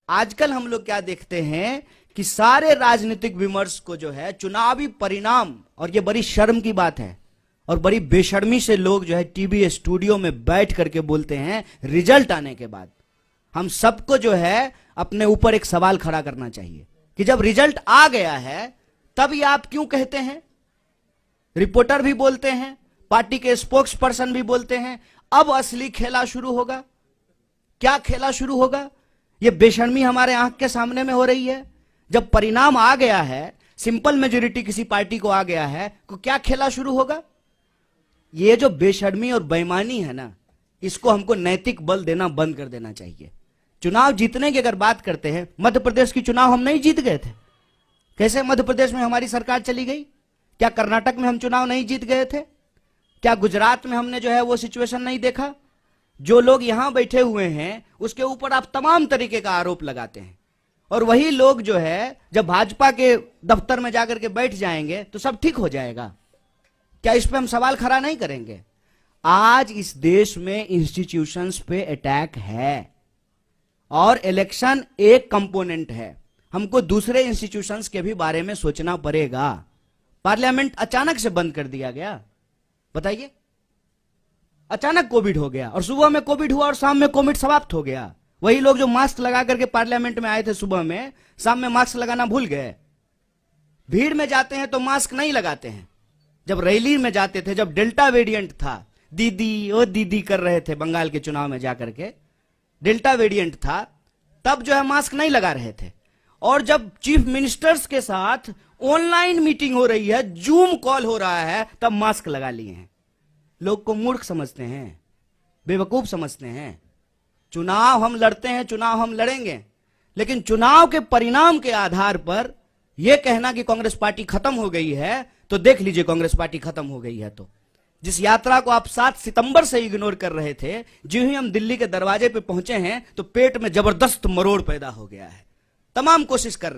आजकल हम लोग क्या देखते हैं कि सारे राजनीतिक विमर्श को जो है चुनावी परिणाम, और ये बड़ी शर्म की बात है और बड़ी बेशर्मी से लोग जो है टीवी स्टूडियो में बैठ करके बोलते हैं रिजल्ट आने के बाद। हम सबको जो है अपने ऊपर एक सवाल खड़ा करना चाहिए कि जब रिजल्ट आ गया है तब ये आप क्यों कहते हैं? रिपोर्टर भी बोलते हैं, पार्टी के स्पोक्स पर्सन भी बोलते हैं, अब असली खेला शुरू होगा। क्या खेला शुरू होगा? ये बेशर्मी हमारे आंख के सामने में हो रही है। जब परिणाम आ गया है, सिंपल मेजोरिटी किसी पार्टी को आ गया है, तो क्या खेला शुरू होगा? ये जो बेशर्मी और बेईमानी है ना, इसको हमको नैतिक बल देना बंद कर देना चाहिए। चुनाव जीतने की अगर बात करते हैं, मध्य प्रदेश की चुनाव हम नहीं जीत गए थे। कैसे मध्य प्रदेश में हमारी सरकार चली गई? क्या कर्नाटक में हम चुनाव नहीं जीत गए थे? क्या गुजरात में हमने जो है वो सिचुएशन नहीं देखा? जो लोग यहां बैठे हुए हैं उसके ऊपर आप तमाम तरीके का आरोप लगाते हैं, और वही लोग जो है जब भाजपा के दफ्तर में जाकर के बैठ जाएंगे तो सब ठीक हो जाएगा। क्या इस पे हम सवाल खड़ा नहीं करेंगे? आज इस देश में इंस्टीट्यूशंस पे अटैक है और इलेक्शन एक कंपोनेंट है। हमको दूसरे इंस्टीट्यूशंस के भी बारे में सोचना पड़ेगा। पार्लियामेंट अचानक से बंद कर दिया गया, बताइए। अचानक कोविड हो गया, और सुबह में कोविड हुआ और शाम में कोविड समाप्त हो गया। वही लोग जो मास्क लगा करके पार्लियामेंट में आए थे सुबह में, शाम में मास्क लगाना भूल गए। भीड़ में जाते हैं तो मास्क नहीं लगाते हैं। जब रैली में जाते थे, जब डेल्टा वेरिएंट था, दीदी ओ दीदी कर रहे थे बंगाल के चुनाव में जाकर के, डेल्टा वेरिएंट था, तब जो है मास्क नहीं लगा रहे थे। और जब चीफ मिनिस्टर्स के साथ ऑनलाइन मीटिंग हो रही है, जूम कॉल हो रहा है, तब मास्क लगा लिए हैं। लोग को मूर्ख समझते हैं, बेवकूफ समझते हैं। चुनाव हम लड़ते हैं, चुनाव हम लड़ेंगे, लेकिन चुनाव के परिणाम के आधार पर यह कहना कि कांग्रेस पार्टी खत्म हो गई है, तो देख लीजिए कांग्रेस पार्टी खत्म हो गई है। तो जिस यात्रा को आप 7 सितंबर से इग्नोर कर रहे थे, जो ही हम दिल्ली के दरवाजे पे पहुंचे हैं तो पेट में जबरदस्त मरोड़ पैदा हो गया है। तमाम कोशिश कर रहे हैं।